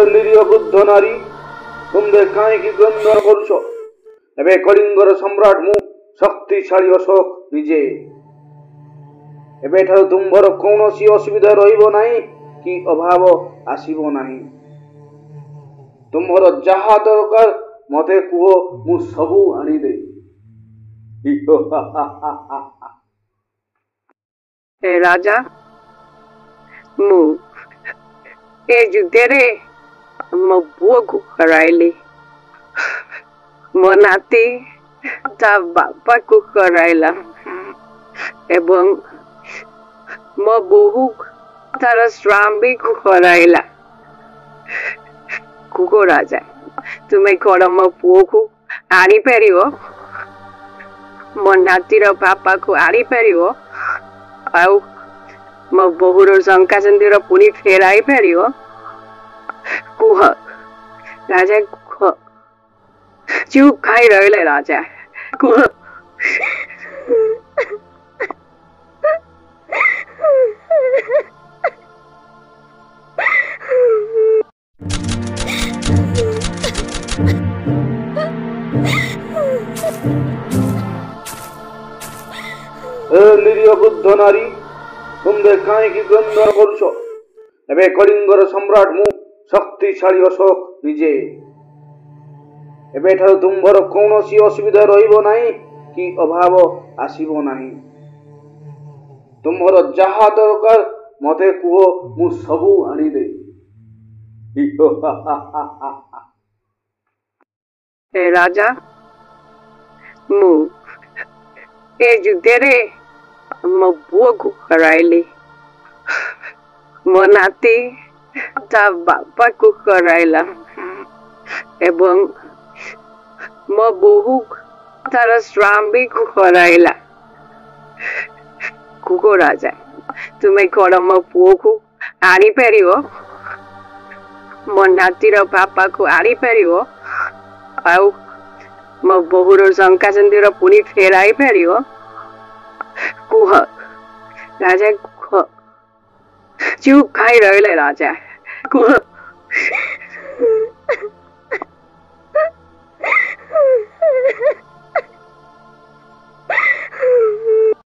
निरीह बुद्ध नारी तुम्हें कहीं क्रंदन करुछ एबे कलिंगर सम्राट मु शक्तिशाली अशोक विजय एबेठारु तुम्भर कौनसी असुविधा रहिबो नाही कि अभाव आसीबो नाही। तुम्भर जहा दरकार मते कुह मु सबु आनी दे। ए राजा मु ए जुद्धे मो पुओ को हराइली मो नाती ता बापा को हराइला एवं मो बोहू तार स्वामी को हराइला। कुको राजा तुम्हें कौन मो पुओ को आनी पारिबो मो नातीर बापा को आनी पारिबो आउ मो बोहूर शंका चंदीर पुनी फेराई पारिबो कुह राजा कुह चुप खाई रहिले राजा कुह निरीह बुद्ध नारी तुम्हें कहीं क्रंदन करुछ एबे कलिंगर सम्राट मु शक्तिशाली अशोक विजय एबेठारु तुम्भर कौनसी असुविधा रहिबो नाही कि अभाव आसीबो नाही। तुम्भर जहा दरकार मते कुह मु सबु आनी दे। ए राजा मु ए जुद्धे मो पुओ को हराइली मो नाती ता बापा को हराइला एवं मो बोहू तार स्वामी को हराइला। कुको राजा तुम्हें कौन मो पुओ को आनी पारिबो मो नातीर बापा को आनी पारिबो आउ मो बोहूर शंका चंदीर पुनी फेराई पारिबो कुह राजा कुह चुप खाई रहिले राजा कुह।